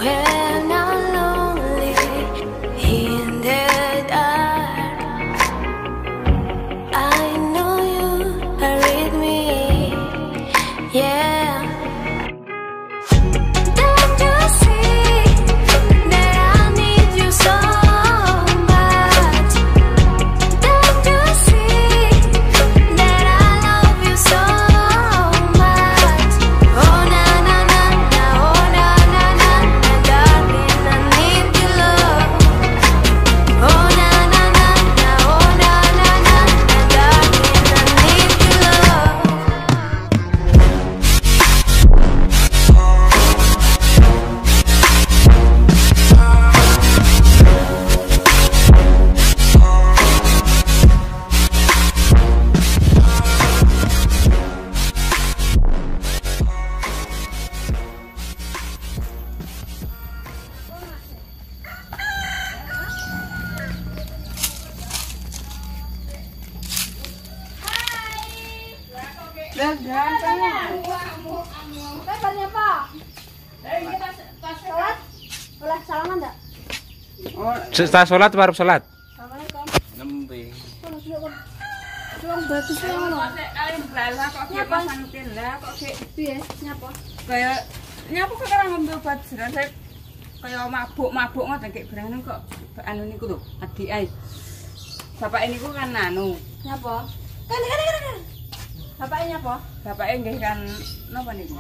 when I'm lonely in the dark. I know you are with me, yeah. Don't you see that I need you so much? Don't you see that I love you so much? Oh na na na na, oh na na na na, darling, I need your love. Oh na na na na, oh na na na na, darling, I need your love. Kabarnya Pak? Sholat? Boleh salaman enggak? Setelah sholat baru sholat. Assalamualaikum. Nembe. Curang bagus ya ngono. Nyapa santen lah kok kayak Piye? Nyapa? kayak nyapa kok ora ngambil obat jeran saya kayak mabuk ngoten kayak berangan kok anu niku lho adik ae. Bapak niku kan anu. Nyapa? Kan. Bapaknya nyapa? Bapake nggih kan napa niku?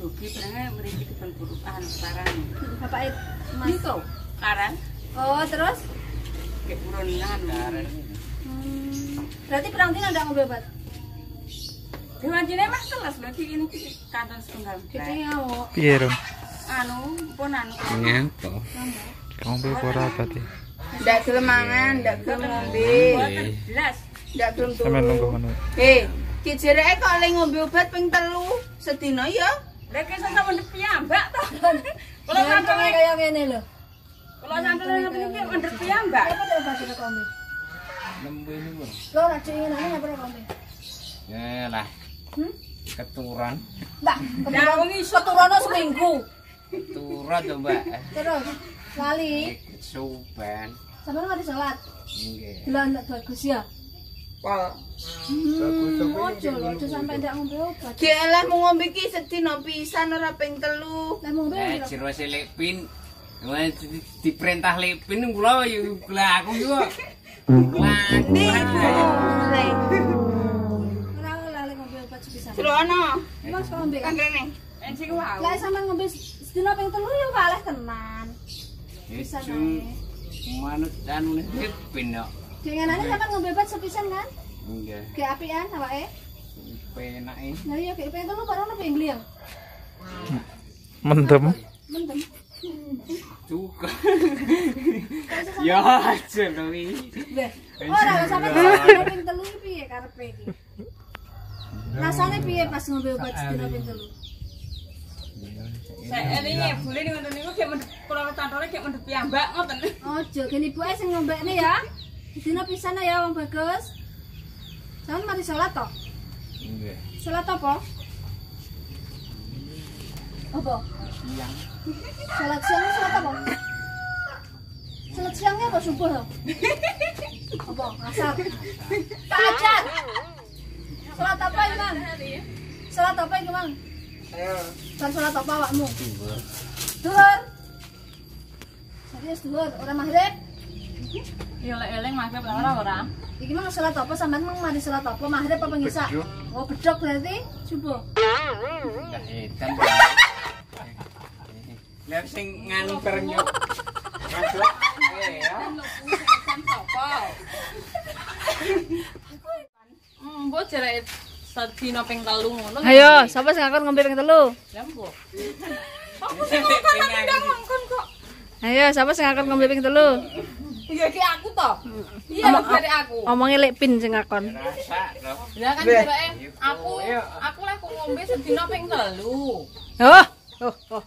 Dugi berangan mriki dipun burukan sekarang. Bapaknya Mas. Niku karan Oh, terus? kayak buronan karan. Berarti perang dino ndak ngombe obat? Diwajine Mas kelas berarti ini kanton setunggal. Gede ngamuk. Piye, Rom? Anu pun anu. Ngento. Ngombe ora tadi. Ndak gelem mangan, ndak gelem ngombe. Belas. Ndak gelem turu. Sampe nunggu ngono. Ki jereke kok le ngombe obat ping 3 sedina ya. Lek iso sampe ndek piyambak to. Kalau santune Kaya ngene lho. kalau santune niki ndek piyambak. Apa tuh obat kok ngombe? Nembe niku. Lo ora ingin apa ngombe? Ya lah. Keturunan. Ndak, Lah wong iso keturunan seminggu. Turun to, Mbak. Terus lali Suban. sampeyan ngerti salat. Nggih. Delok ndak bagus ya. Pak. Ojo sampai ndak ngombe obat. Gelah mau ngombe ki sedina pisan ora ping 3. Lah ngombe piro? Jero Lepin. Diperintah Lepin kula yo aku yo. Mandi. Ora lali ngombe obat sepisan. Cerono. Mas kok ngombe kan? Kene. Enci ku wae. Lah sampean ngombe sedina ping 3 yo kalih tenan. Bisa Itu nae. manut anune Lepin kok. Denganane sampean ngombe obat sepisan kan? Nggih. Ge apian awake. Penake. Lah iya ge ping 3 baru ono ping gliyang. Mendem. Mendem. Juga. Ya aja to iki. Lha, ora lho sampean ngombe ping 3 iki piye karepe iki? Rasane piye pas ngombe obat sedina ping 3? Saya ini boleh nih ngoten niku kayak mendep kula cantore kayak mendep piyambak ngoten. Ojo gene ibuke sing ngombekne ya. Sedina pisan ya wong bagus. Sampeyan mari salat to? Nggih. Salat apa? Apa? Siang. Salat siang salat apa? Salat siangnya apa subuh to? Apa? Asar. Tahajud. Salat apa iki, Mang? Salat apa iki, Mang? Ayo. Salat apa awakmu? Duhur. Serius duhur, ora maghrib? Ya lek eling maghrib ora. Iki mang salat apa sampean mang mari salat apa maghrib apa ngisa? Oh, bedhok berarti subuh. Enggak edan. Lah sing nganu bareng yo. Masuk. Ya. Mbok jerek sedina ping 3 ngono. Ayo, sapa sing ngakon ngombe ping 3? Lah mbok. Aku sing ngomong kok. Ayo, sapa sing ngakon ngombe ping 3? Iya ki aku to. Iya dari aku. Omongi lek pin sing ngakon. Rasa loh. Lah kan jereke aku lek ngombe sedina ping 3. Oh.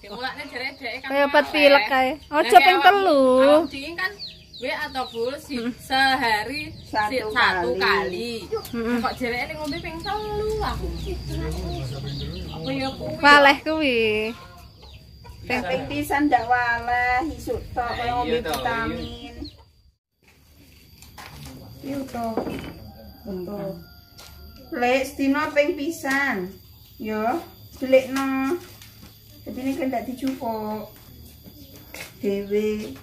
Mulane jereke dhek kan. Kaya obat pilek kae. Aja ping 3. Dingin kan gue atau bul sehari satu kali. Kok jereke ngombe ping 3 aku. Apa ya kuwi? Waleh kuwi. Ping pisan ndak waleh isuk tok kaya ngombe Iya toh, vitamin. Iya toh. Betul. Lek sedina ping pisan. Yo, delikno. Jadi ini kan ndak dicupuk. Dewe.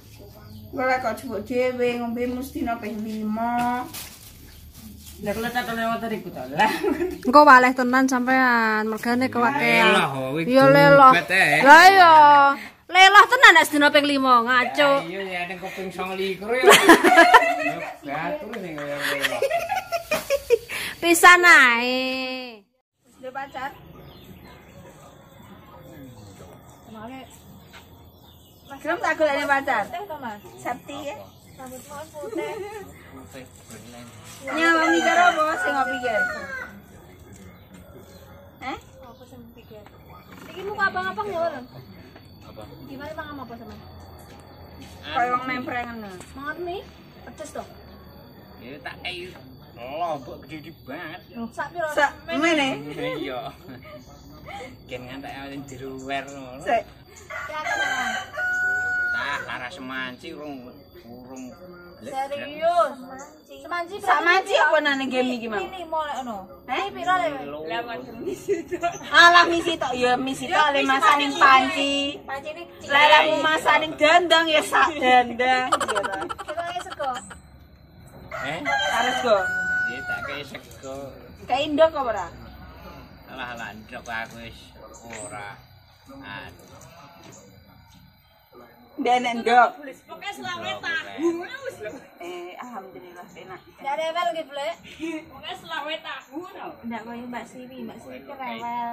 Ora kok cupuk dhewe ngombe mestine ping 5. Lah kalau tak lewat tadi ku lah. Engko waleh tenan sampean, mergane kewakean. Leloh, Yo leloh. gubat ae. Lah yo. Leloh tenan nek sedina ping 5 ngaco. Iya ya ning kuping 29 ya. Batur sing kaya leloh. Pisan ae. Sudah pacar? Belum tak golekne pacar. Sabti ya. Nyawa mikir apa sing nggo pikir? Heh? Apa sing pikir? Iki muka abang-abang ya, Wan? Apa? Gimana mangan apa sama? Kaya wong nempreng ngono. Mangan mie? Pedes toh? Ya tak ayo. Lombok gede banget. Sak piro? Sak ngene. Iya. Ken ngantek awake diruwer ngono. Sik. Tah lara semanci urung Serius? Semanci berapa? Sak manci apa nang game iki, Mang? Ini molek ono. Heh? Piro le? Alah misi tok ya misi tok le masaning panci. Panci ini Lah masaning dandang ya sak dandang gitu. kita sego. Harus go. Ya tak kaya sego. Kayak Indo kok ora? Alah ndok aku wis ora. Denek ndok. Pokoke selawe tahu wis lho. Alhamdulillah enak. Ndak rewel iki, Blek. Pokoke selawe tahu no. Ndak koyo Mbak Siwi ki rewel.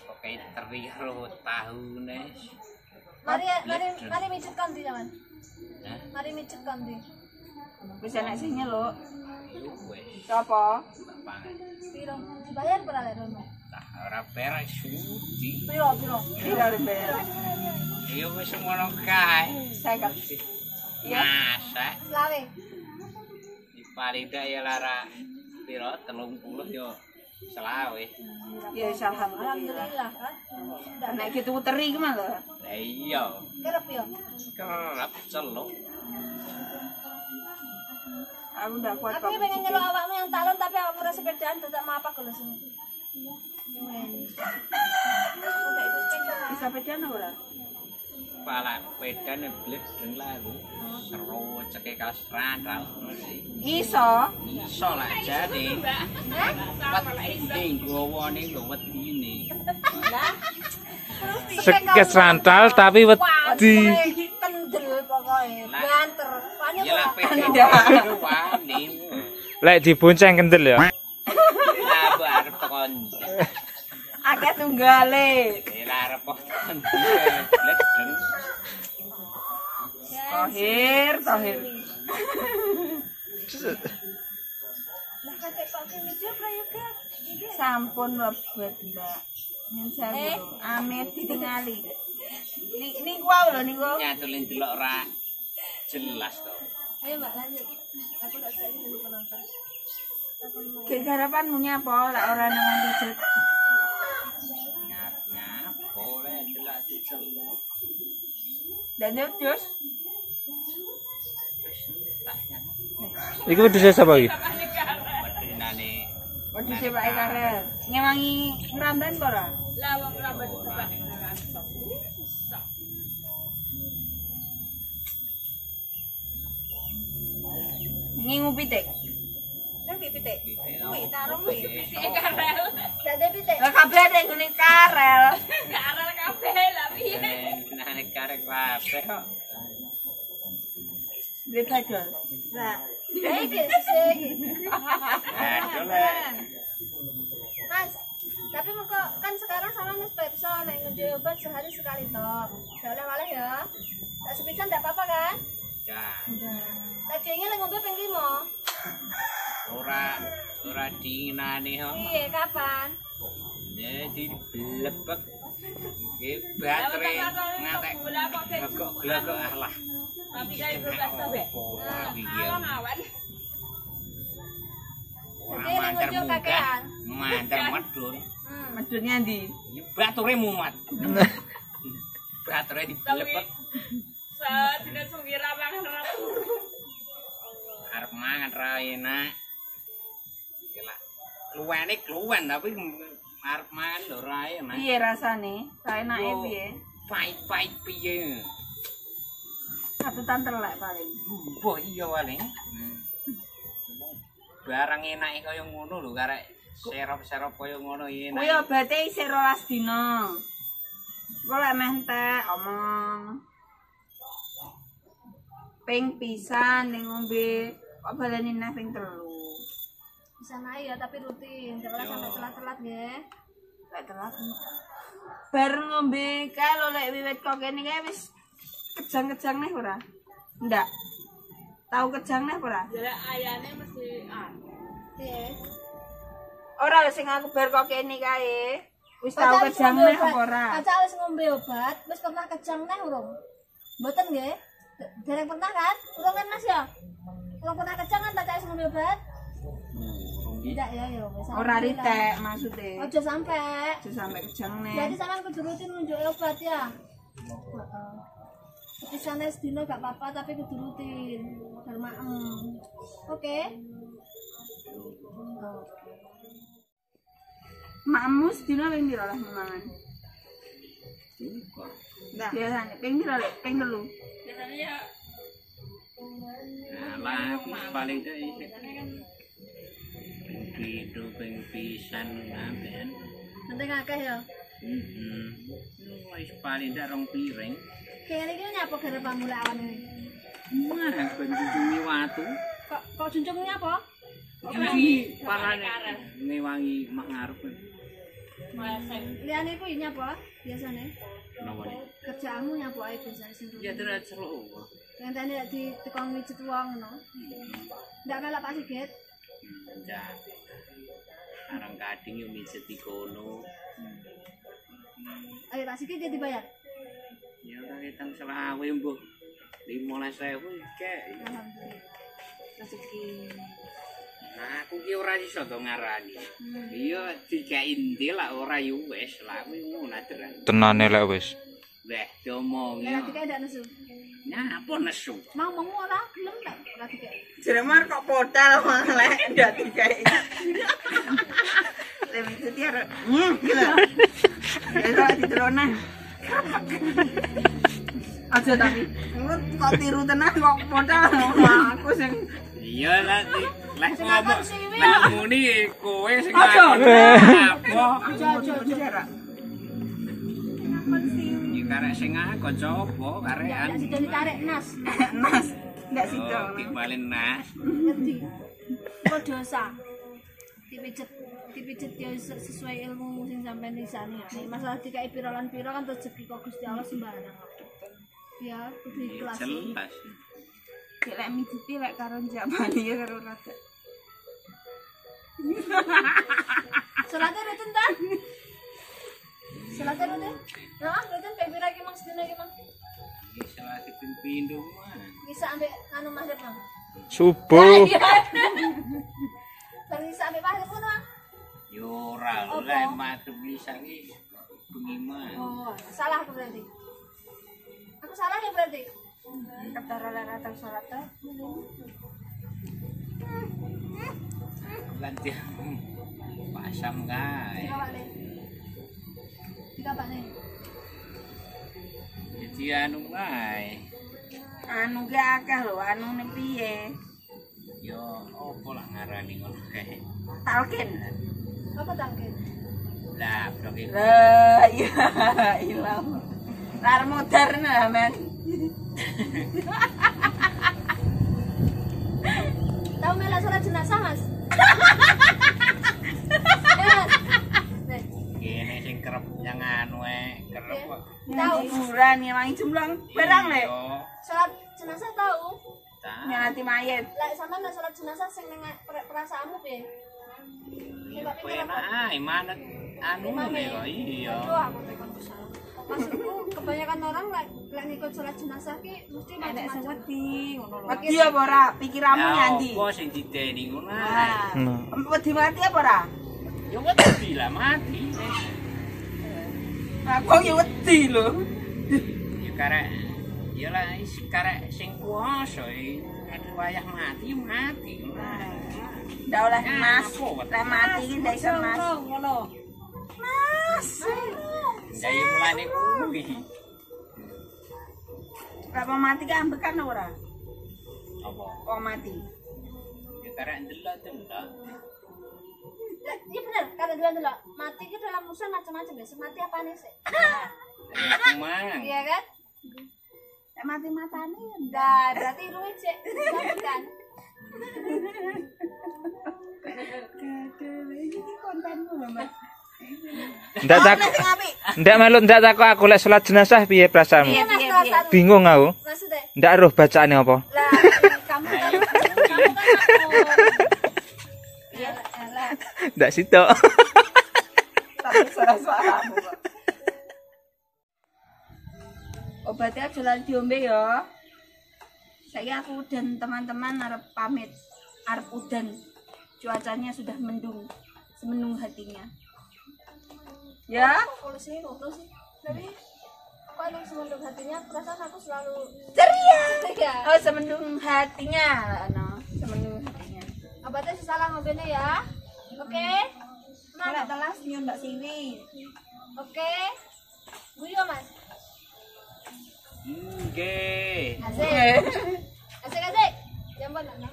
Pokoke teri ro tahu nes. Mari micet kondi jaman. Hah? Mari micet kondi. Wis enak sih nyeluk. Wis Sopo? pangan. Piro? Dibayar berapa le rono? Tah ora beres suci. Piro? Piro lembar? Ya wis ngono kae. Saya Masak Selawe. di paling dak ya lara piro 30 yo selawe. ya alhamdulillah. Alhamdulillah kan. Nek gitu teri ki mah lho. Lah iya, Kerep yo. kerap celuk. Aku ndak kuat Aku kok. pengen nyeluk awakmu yang talon tapi awakmu ora sepedaan dadak mapak lho sini. Bisa pedan ora? Pala pedane bledeng lalu. Seru ceke kasran ra Iso. iso lah jane. Penting gowone nggo wedine. Sekes rantal tapi wedi. Kendel pokoke. Banter. Wani Ya lah ora. pedane wani. Lek dibonceng kendel ya. Lah arep tekon. Akeh tunggale. Ya arep tekon. Bledeng. Tohir. Lah kakek pakai meja prayoga. Sampun lebet, Mbak. Nyun sewu. Amit ditingali. Niku wae lho niku. Nyatulin delok ora jelas to. Ayo Mbak lanjut. Aku enggak bisa jadi penonton. Ki garapanmu nyapa lek ora nang pijet. Nyap boleh delok diceluk. Dan terus Tahnya Iku wedhus sapa iki? wedinane waduh sebake karel. Ngewangi ngramban apa ora? lah wong rambut bapak. Ngingu pitik. Nang pitik. Kuwi tarung kuwi. Karel. Dadi pitik. Lah kabeh ning ngene karel. Karel kabeh lah piye. Nane karek kabeh kok. Duwe badol. Lah, iki sik. Aduh le. Mas, tapi muka kan sekarang sama Mas Pepso nek ngunjuki obat sehari sekali toh. Gak oleh-oleh ya. Tak sepisan enggak apa-apa kan? Ya, Tak jenenge lek ngombe ping 5. ora dinginane kok. Iya, kapan? Ya diblebek. Iki baterai ngatek. Glagok lah. Tapi kae berbeda be. Awan. Jadi nek ngunjuk kakean. Manter medun. Medunnya ndi? Ya bature mumat. Baterai dilepet. Sadina suwi ra mangan ora turu. Arep mangan ra enak. Gila. Kluwen tapi arep mangan lho ra enak. Piye rasane? Ra enake piye? Pahit-pahit piye. Katutan telek paling. Mbah iya paling. Barang enake kaya ngono lho karek serop-serop kaya ngono enak. Kuwi obate isih 12 dina. Engko lek meh entek omong. Ping pisan ning ngombe kok baleni neh ping 3. Bisa naik ya tapi rutin, jangan sampai telat-telat nggih. Lek telat. Bar ngombe kae lho lek wiwit kok kene kae wis kejang-kejang nih ora? Ndak. Tahu kejang nih ora? Ya ayane mesti Piye? ora lho sing aku bar kok kene kae. Wis tahu kejang nih apa ora? Kaca wis ngombe obat, wis pernah kejang neh urung? Mboten nggih? Dereng pernah kan? Urung kan Mas ya? Urung pernah kejang kan tak wis ngombe obat? Tidak ya ya wis. Ora ritek maksude. Aja sampai. Aja sampe kejang nih. Jadi sampean kudu rutin nunjuk obat ya. Heeh. Pisane sedina gak apa-apa tapi kudu rutin. Biar maem. Oke. Makmu sedina ping pira lah mangan? Nah, biasane ping pira lek? Ping 3. Biasane ya Alah, paling dak iki. Pitu ping pisan sampean. Penting akeh ya. Wis paling dak 2 piring. Kene iki nyapa garepamu lek awan ini? Wah, ben cuci watu. Kok juncungnya apa? Iki parane ngewangi mak ngarep. Liyane kuwi nyapa biasane? Napa nih? Kerjaanmu nyapa ae biasane sing. Ya terus celuk. Ngenteni lek ditekong mijet wong ngono. Ndak melok Pak Sigit. Ya. Arang kading yo mijet kono. Ayo Pak Sigit dia dibayar. Ya ora ketang selawe mbuh. 15.000 kek. Alhamdulillah. Rezeki. Nah, aku ki ora iso to ngarani. Iya dikainti lah ora yo wis lah kuwi ngono aderan. Tenane lek wis. Weh, diomongi. Lek dikek ndak nesu. Nyapa nesu? Mau ora gelem lek ora dikek. Jeremar kok podal malah ndak dikai. Lebih setiar. Gitu. Ya didelone. Aja tapi kok tiru tenan kok podal aku sing Iya lah lek ngomong lek muni kowe sing Aja. apa? aja. Iki karek sing ngakon sapa karekan. Ya sudah ditarik nas. Mas, ndak sido. Oh, dibalen nas. Ngerti. Kok dosa. Dipijet ya sesuai ilmu sing sampean isani. Nek masalah dikai pira lan pira kan rezeki kok Gusti Allah sembarang. Ya, kudu ikhlas. Jelas. Lek mijiti lek karo njabani ya karo rada. Salate rutin ta? Salate rutin? Nah, rutin pek pira iki Mang sedina iki Mang? Iki salah dipindho mah. Bisa ambek anu maghrib Mang. Subuh. Terus bisa ambek maghrib ngono Mang. Yo ora lek madhep bisa iki bengi mah. Oh, salah aku berarti. Aku salah ya berarti. Ketara rata salat ta. Ganti pasam kae. Dikawak nih. Jadi anu kae. Anu ki akeh lho, anune piye? Yo opo lah ngarani ngono kae. Talkin. Apa tangke? Lah, blok iki. La iya ilang. Lar modern men. Tahu melak salat jenazah Mas? Kene sing kerep yang anu kerep kok. Tahu Kuburan ya wangi jumlang barang lek. salat jenazah tahu? Nyati mayit. Lek sampean salat jenazah sing ning perasaanmu piye? Enak ae manut anu kok iya. Aduh, aku tekan kesal. Maksudku kebanyakan orang lek ngikut salat jenazah ki mesti macam-macam. Wedi ngono lho. Wedi apa ora? Pikiranmu nyandi. Apa sing diteni ngono ae. Nah. Wedi mati apa ora? Yo wedi lah mati. Aku ya wedi lho. Ya karek ya lah karek sing kuwasa wayah mati mati. Ndak oleh Mas. Lek mati iki ndak iso Mas. Ngono. Mas. Saya mulane kuwi. Lek mau mati kan ambekan ora? Apa? Wong mati. Ya karek ndelok-ndelok. Iya bener, kata dulu. Mati itu dalam urusan macam-macam ya. Semati apa nih sih? Mang. Iya kan? Lek mati matane ya Dah, berarti lu cek kan? iki kontenmu Mbak. Ndak takut. Ndak meluk ndak takut aku lek salat jenazah piye perasaanmu? Piye, Mas piye, kelas piye? satu. Bingung aku. Maksudnya? Ndak roh bacaane apa. Lah, kamu kan aku. Iya, lah. Ndak sitok. Tapi suara-suaramu kok. Obatnya aja lali diombe ya. Saya aku dan teman-teman arep pamit. Arep udan. Cuacanya sudah mendung. Semenung hatinya. Ya? Kalau sih, ngobrol sih. Tapi aku ada semendung hatinya, perasaan aku selalu Ceria. ya. Oh, semendung hatinya. No, semendung hatinya. Obatnya salah ngobrolnya ya. Oke? Mana telas nyon ndak siwi. Oke? Guyo mas. Nggih. Asik. Asik. Jamban nana.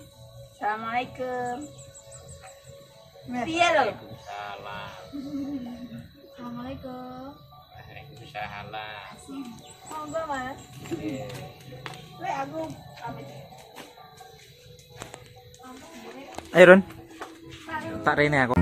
Assalamualaikum. Piye lho? Salam. Assalamualaikum. Waalaikumsalam. Monggo mas. Lek aku pamit. Ayo Ron. Tak rene aku.